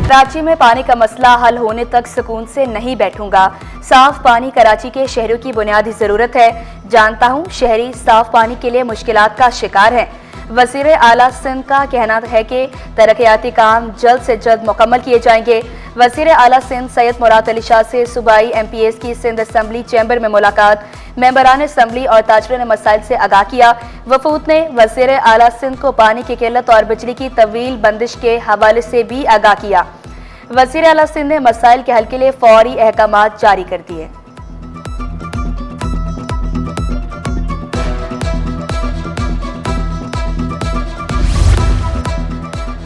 कराची में पानी का मसला हल होने तक सुकून से नहीं बैठूंगा। साफ पानी कराची के शहरों की बुनियादी जरूरत है। जानता हूं शहरी साफ पानी के लिए मुश्किलात का शिकार हैं। वज़ीर आला सिंध का कहना है कि तरक्याती काम जल्द से जल्द मुकम्मल किए जाएंगे। वज़ीर आला सिंध सैयद मुराद अली शाह से सूबाई MPs की सिंध असम्बली चैम्बर में मुलाकात, मेंबरान असम्बली और ताजरीन मसाइल से आगाह किया। वफूद ने वज़ीर आला सिंध को पानी की किल्लत और बिजली की तवील बंदिश के हवाले से भी आगाह किया। वज़ीर आला सिंध ने मसाइल के हल के लिए फौरी अहकामात जारी कर दिए।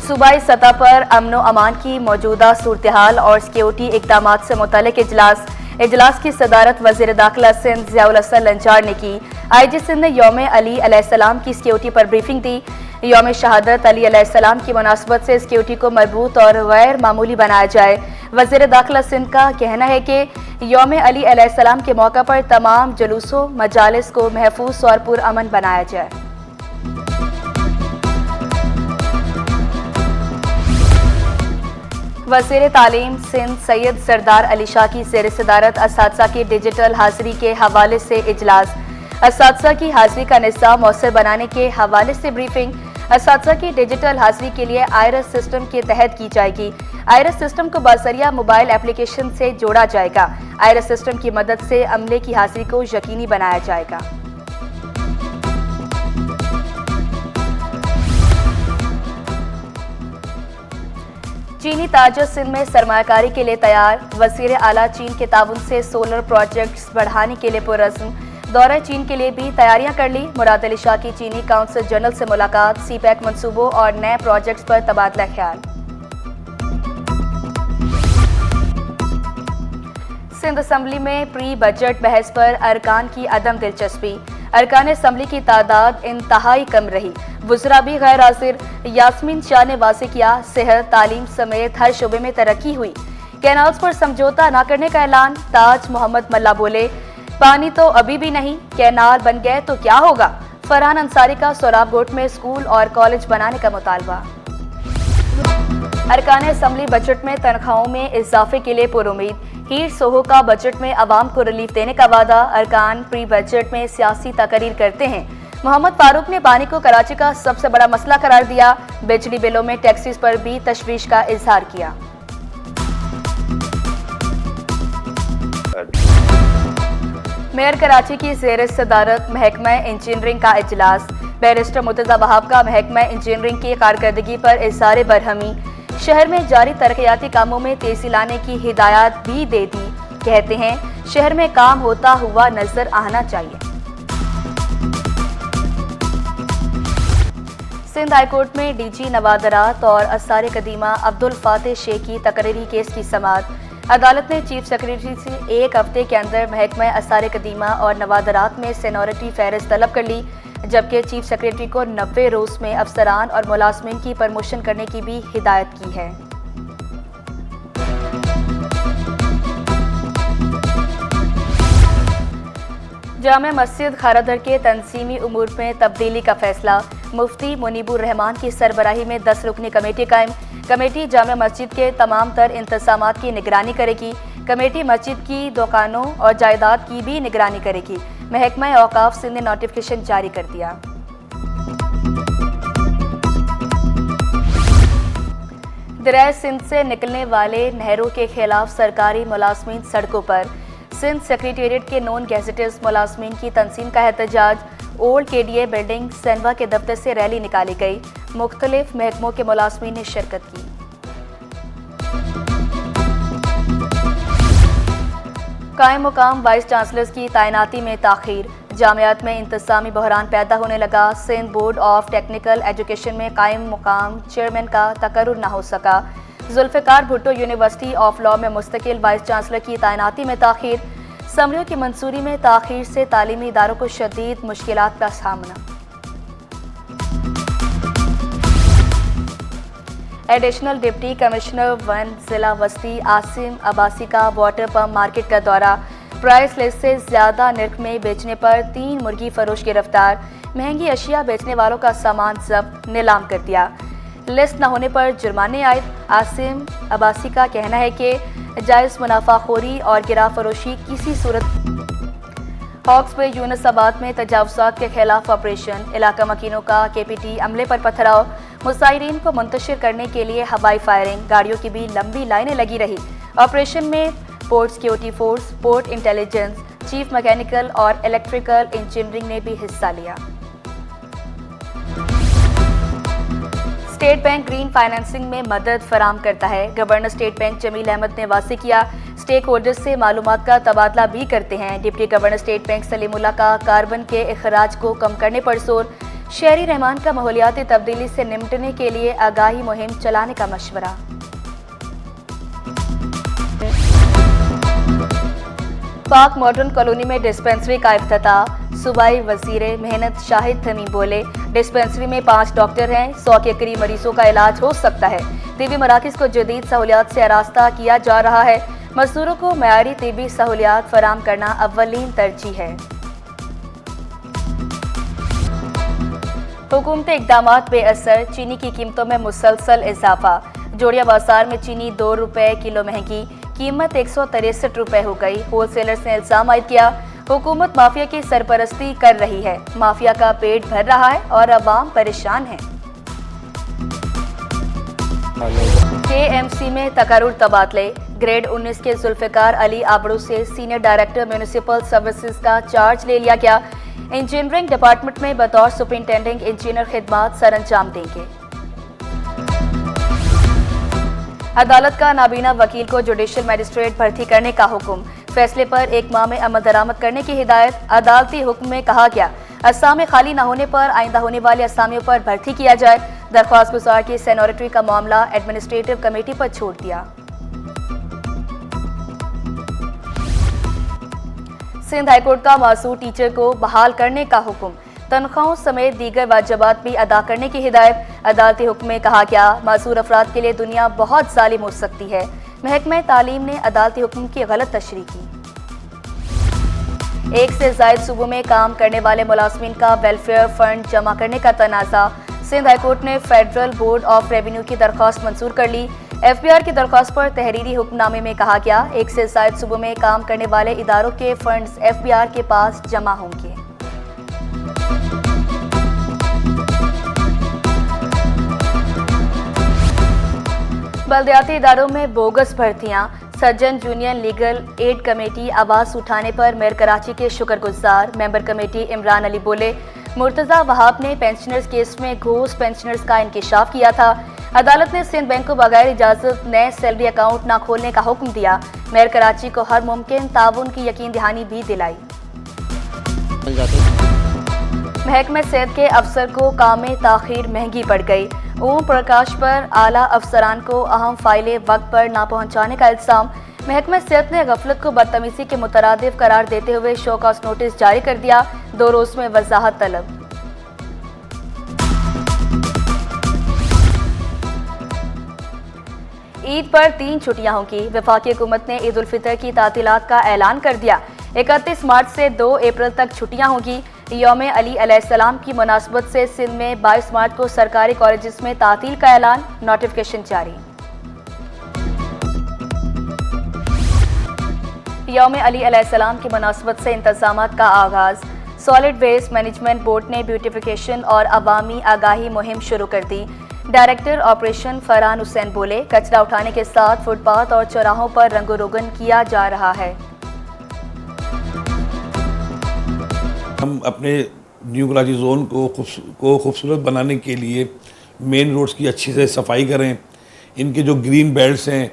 सूबाई सतह पर अमनो अमान की मौजूदा सूरत हाल और सिक्योरिटी इकदाम से मुतल्लिक इजलास की सदारत वज़ीर दाखिला सिंध ज़ियाउल हसन लंचार ने की। IG सिंध ने यौम अली अलैहिस्सलाम की सिक्योरिटी पर ब्रीफिंग दी। यौम शहादत अली अलैहिस्सलाम की मुनासबत से सिक्योरिटी को मजबूत और गैर मामूली बनाया जाए। वज़ीर दाखिला सिंध का कहना है कि यौम अली अलैहिस्सलाम के मौका पर तमाम जुलूसों मजालिस को महफूज और पुरअमन बनाया जाए। वज़ीर तालीम सिंध सैयद सरदार अली शाह की ज़ेर सदारत असातिज़ा की डिजिटल हाज़िरी के हवाले से इजलास, असातिज़ा की हाज़िरी का निज़ाम मौसर बनाने के हवाले से ब्रीफिंग। असातिज़ा की डिजिटल हाज़िरी के लिए आयरस सिस्टम के तहत की जाएगी। आयरस सिस्टम को बाज़रिया मोबाइल एप्लीकेशन से जोड़ा जाएगा। आयरस सिस्टम की मदद से अमले की हाज़िरी को यकीनी बनाया जाएगा। चीनी ताजर सिंध में सरमायाकारी के लिए तैयार। वज़ीर आला चीन के ताउन से सोलर प्रोजेक्ट्स बढ़ाने के लिए पुरज़्म। दौरे चीन के लिए भी तैयारियां कर ली। मुराद अली शाह की चीनी काउंसिल जनरल से मुलाकात, CPEC मंसूबों और नए प्रोजेक्ट्स पर तबादला ख्याल। सिंध असम्बली में प्री बजट बहस पर अरकान की अदम दिलचस्पी। अरकान असम्बली की तादाद इंतहाई कम रही। वज़रा भी गैर हाजिर। यास्मीन शाह ने वाज़ेह किया, सेहत तालीम समेत हर शोबे में तरक्की हुई। कैनाल्स पर समझौता न करने का ऐलान। ताज मोहम्मद मल्ला बोले, पानी तो अभी भी नहीं, कैनाल बन गए तो क्या होगा। फरहान अंसारी का सोराबकोट में स्कूल और कॉलेज बनाने का मुतालबा। अरकान असम्बली बजट में तनख्वाहों में इजाफे के लिए पुरुमीद। हीर सोहो का बजट में अवाम को रिलीफ देने का वादा। अरकान प्री बजट में सियासी तकरीर करते हैं। मोहम्मद फारूक ने पानी को कराची का सबसे बड़ा मसला करार दिया। बिजली बिलों में टैक्सेस पर भी तशवीश का इजहार किया। मेयर कराची की ज़ेर सदारत महकमा इंजीनियरिंग का इजलास। बैरिस्टर मुर्तज़ा वहाब का महकमा इंजीनियरिंग की कारकर्दगी पर इज़हार बरहमी। शहर में जारी तरक्याती कामों में तेजी लाने की हिदायत भी दे दी। कहते हैं शहर में काम होता हुआ नजर आना चाहिए। सिंध हाईकोर्ट में DG नवादरात और असार कदीमा अब्दुल फातेह शेख की तकरीरी केस की समाअत। अदालत ने चीफ सेक्रेटरी से एक हफ्ते के अंदर महकमा असार कदीमा और नवादरात में सेनोरिटी फहरिस्त तलब कर ली, जबकि चीफ सेक्रेटरी को 90 रोज में अफसरान और मुलाजमीन की प्रमोशन करने की भी हिदायत की है। जामे मस्जिद खारादर के तंजीमी उमूर में तब्दीली का फैसला। मुफ्ती मुनीबुर रहमान की सरबराही में 10 रुकनी कमेटी कायम। कमेटी जामे मस्जिद के तमाम तर इंतजामात की निगरानी करेगी। कमेटी मस्जिद की दुकानों और जायदाद की भी निगरानी करेगी। महकमा औकाफ सिंध ने नोटिफिकेशन जारी कर दिया। दरिया सिंध से निकलने वाले नहरों के खिलाफ सरकारी मुलाजमीन सड़कों पर। सिंध सेक्रेटेरिएट के नॉन गैजेटर्स मुलाजमीन की तंजीम का एहतजाज। ओल्ड KDA बिल्डिंग सैनवा के दफ्तर से रैली निकाली गई। मुख्तलिफ महकमों के मुलाजमीन ने शिरकत की। कायम मुकाम वाइस चांसलर्स की तैनाती में ताखीर। जामियात में इंतजामी बहरान पैदा होने लगा। Sindh Board of Technical Education में कायम मुकाम चेयरमैन का तकर्रुर न हो सका। Zulfikar Bhutto University of Law में मुस्तकिल वाइस चांसलर की तैनाती में ताखीर। समरियों की मंजूरी में ताखीर से तालीमी इदारों को शदीद मुश्किलात का सामना। एडिशनल डिप्टी कमिश्नर 1 जिला वस्ती आसिम अब्बासी का वाटर पम्प मार्केट का दौरा। प्राइस लिस्ट से ज्यादा नर्ख में बेचने पर 3 मुर्गी फरोश गिरफ्तार। महंगी अशिया बेचने वालों का सामान जब्त, नीलाम कर दिया। लिस्ट न होने पर जुर्माने आए। आसिम अब्बासी का कहना है कि जायज़ मुनाफाखोरी और गिरा फरोशी किसी सूरत। हॉक्स पे यूनुसाबाद में तजावुज़ात के खिलाफ ऑपरेशन, इलाका मकीनों का KPT अमले पर पथराव, मुसाइरीन को मुंतशिर करने के लिए हवाई फायरिंग, गाड़ियों की भी लंबी लाइनें लगी रही। ऑपरेशन में port security force, port intelligence, chief mechanical और इलेक्ट्रिकल इंजीनियरिंग ने भी हिस्सा लिया। स्टेट बैंक ग्रीन फाइनेंसिंग में मदद फराम करता है। Governor State Bank Jamil Ahmed ने वाज़ेह किया, स्टेक होल्डर्स से मालूमात का तबादला भी करते हैं। Deputy governor State bank Salimullah का कार्बन के अखराज को कम करने पर जोर। शहरी रहमान का माहौलियाती तब्दीली से निपटने के लिए आगाही मुहिम चलाने का मशवरा। पाक मॉडर्न कॉलोनी में डिस्पेंसरी का इफ्तिताह। सूबाई वजीर मेहनत शाहिद तमीम बोले, डिस्पेंसरी में 5 डॉक्टर हैं, 100 के करीब मरीजों का इलाज हो सकता है। तिबी मराकज़ को जदीद सहूलियात से आरास्ता किया जा रहा है। मजदूरों को मयारी तिबी सहूलियात फराम करना अव्वलीन तरजीह है। हुकूमती इक़दामात बेअसर, चीनी की कीमतों में मुसलसल इजाफा। जोड़िया बाजार में चीनी 2 रुपए किलो महंगी, कीमत 163 रुपए हो गई। होलसेलर्स ने इल्जाम आयद किया, हुकूमत माफिया की सरपरस्ती कर रही है। माफिया का पेट भर रहा है और अवाम परेशान है। KMC में तकर्रुर तबादले। ग्रेड 19 के जुल्फ़िकार अली आबड़ू से सीनियर डायरेक्टर म्यूनिसिपल सर्विसेज का चार्ज ले लिया गया। इंजीनियरिंग डिपार्टमेंट में बतौर सुपरिंटेंडिंग इंजीनियर खिदमात सर अंजाम देंगे। अदालत का नाबीना वकील को जुडिशल मजिस्ट्रेट भर्ती करने का हुक्म। फैसले पर 1 माह में अमल दरामद करने की हिदायत। अदालती हुक्म में कहा गया, असामी खाली न होने पर आइंदा होने वाले असामियों पर भर्ती किया जाए। दरख्वास्त गुजार की सेनोरिटरी का मामला एडमिनिस्ट्रेटिव कमेटी पर छोड़ दिया। सिंध हाईकोर्ट का मासूर टीचर को बहाल करने का हुक्म। तनख्वाहों समेत दीगर वाजिबात भी अदा करने की हिदायत। अदालती हुक्म में कहा गया, मासूर अफराद के लिए दुनिया बहुत जालिम हो सकती है। महकमा तालीम ने अदालती हुक्म की गलत तशरीह की। 1 से ज़ायद सूबों में काम करने वाले मुलाजमीन का वेलफेयर फंड जमा करने का तनाज़ा। सिंध हाईकोर्ट ने फेडरल बोर्ड ऑफ रेवेन्यू की दरख्वास्त मंजूर कर ली। FBR की दरख्वास्त पर तहरीरी हुक्मनामे में कहा गया, 1 से ज़ायद सूबों में काम करने वाले इदारों के फंड्स FBR के पास जमा होंगे। बल्दियाती इदारों में बोगस भर्तियां। Surgeon union legal aid committee आवाज़ उठाने पर मेयर कराची के शुक्रगुजार। मेंबर कमेटी इमरान अली बोले, मुर्तज़ा वहाब ने पेंशनर्स केस में घूस पेंशनर्स का इंकिशाफ किया था। अदालत ने सिंध बैंक को बगैर इजाज़त नए सैलरी अकाउंट न खोलने का हुक्म दिया। मेयर कराची को हर मुमकिन ताउन की यकीन दहानी भी दिलाई। महकमे सेहत के अफसर को काम में ताखीर महंगी पड़ गई। ओम प्रकाश पर आला अफसरान को अहम फाइलें वक्त पर ना पहुंचाने का इल्जाम। महकमा सेहत ने गफलत को बदतमीजी के मुतरादिफ करार देते हुए शो कॉज नोटिस जारी कर दिया। 2 रोज में वजाहत तलब। ईद पर 3 छुट्टियां होंगी। वफाकी हुकूमत ने ईद उल फितर की तातीलात का ऐलान कर दिया। 31 मार्च से 2 अप्रैल तक छुट्टियां होंगी। यौम अली अलैहिस्सलाम की मुनासबत से सिंध में 22 मार्च को सरकारी कॉलेजेस में तातील का ऐलान। नोटिफिकेशन जारी। यौम अली अलैहिस्सलाम की मुनासबत से इंतजामात का आगाज। सॉलिड वेस्ट मैनेजमेंट बोर्ड ने ब्यूटिफिकेशन और अवामी आगाही मुहिम शुरू कर दी। डायरेक्टर ऑपरेशन फरहान हुसैन बोले, कचरा उठाने के साथ फुटपाथ और चौराहों पर रंगो रोगन किया जा रहा है। हम अपने न्यू कराची जोन को खूबसूरत बनाने के लिए मेन रोड्स की अच्छे से सफाई करें, इनके जो ग्रीन बेल्ट्स हैं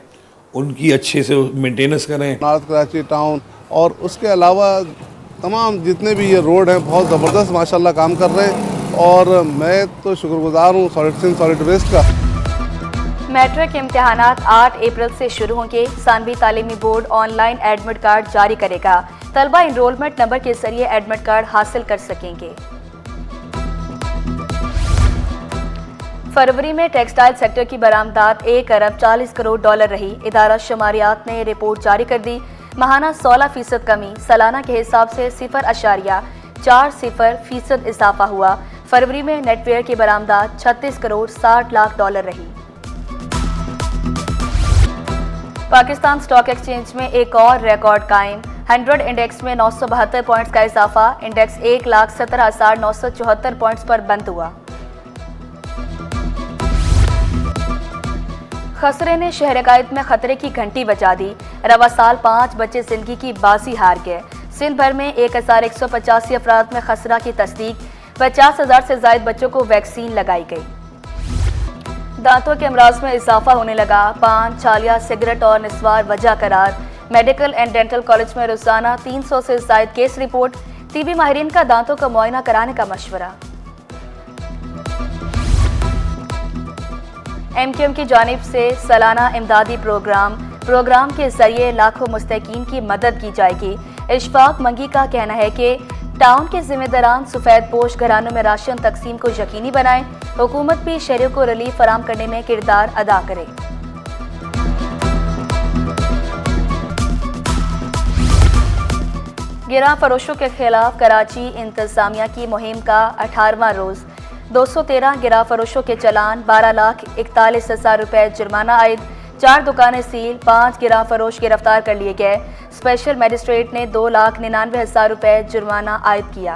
उनकी अच्छे से मेंटेनेंस करें। नॉर्थ कराची टाउन और उसके अलावा तमाम जितने भी ये रोड हैं बहुत ज़बरदस्त माशाल्लाह काम कर रहे हैं और मैं तो शुक्रगुजार हूँ सॉलिड वेस्ट का। मैट्रिक इम्तिहानात 8 अप्रैल से शुरू होंगे। सानवी तालीमी बोर्ड ऑनलाइन एडमिट कार्ड जारी करेगा। तलबा इनरोलमेंट नंबर के जरिए एडमिट कार्ड हासिल कर सकेंगे। फरवरी में टेक्सटाइल सेक्टर की बरामदात 1 अरब 40 करोड़ डॉलर रही। इदारा शुमारियात ने रिपोर्ट जारी कर दी। माहाना 16% कमी, सालाना के हिसाब से 0.40% इजाफा हुआ। फरवरी में नेटवेयर की बरामदात 36 करोड़ 60 लाख डॉलर रही। पाकिस्तान स्टॉक एक्सचेंज में एक और रिकॉर्ड कायम। 100 इंडेक्स में 972 पॉइंट्स का इजाफा। इंडेक्स 1,17,974 पॉइंट्स पर बंद हुआ। खसरे ने शहर-ए-कायद में खतरे की घंटी बजा दी। रवा साल 5 बच्चे जिंदगी की बाजी हार गए। सिंध भर में 1185 अफराद में खसरा की तस्दीक। 50,000 से ज्यादा बच्चों को वैक्सीन लगाई गई। दांतों के अमराज में इजाफा होने लगा। पान, छालिया, सिगरेट और निस्वार वजह करार। मेडिकल एंड डेंटल कॉलेज में रोजाना 300 से ज्यादा केस रिपोर्ट। टीबी माहिरीन का दांतों का मुआयना कराने का मशवरा। MQM की जानिब से सालाना इमदादी प्रोग्राम के जरिए लाखों मुस्तकीन की मदद की जाएगी। इशफाक मंगी का कहना है कि टाउन के जिम्मेदारान सफेद पोश घरानों में राशन तकसीम को यकीनी बनाएं। हुकूमत भी शहरियों को रिलीफ फराम करने में किरदार अदा करे। गिरा फरोशों के खिलाफ कराची इंतजामिया की मुहिम का 18वां रोज। 213 गिरा फरोशों के चलान, 12,41,000 रुपए जुर्माना आयद। 4 दुकानें सील, 5 गिरा फरोश गिरफ्तार कर लिए गए। स्पेशल मजिस्ट्रेट ने 2,99,000 रुपए जुर्माना आयद किया।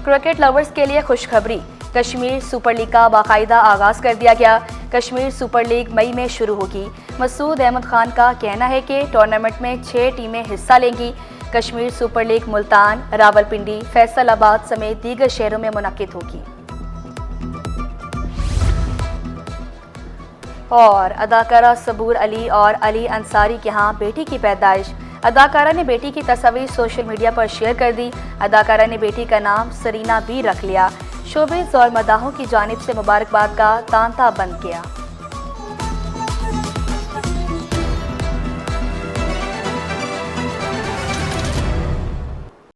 क्रिकेट लवर्स के लिए खुशखबरी। कश्मीर सुपर लीग का बाकायदा आगाज कर दिया गया। कश्मीर सुपर लीग मई में शुरू होगी। मसूद अहमद खान का कहना है कि टूर्नामेंट में 6 टीमें हिस्सा लेंगी। कश्मीर सुपर लीग मुल्तान, रावलपिंडी, फैसलाबाद समेत दीगर शहरों में मुनक्किद होगी। और अदाकारा सबूर अली और अली अंसारी के यहाँ बेटी की पैदाइश। अदाकारा ने बेटी की तस्वीर सोशल मीडिया पर शेयर कर दी। अदाकारा ने बेटी का नाम सरीना भी रख लिया। शोबिज़ और मदाहों की जानिब से मुबारकबाद का तांता बंद किया।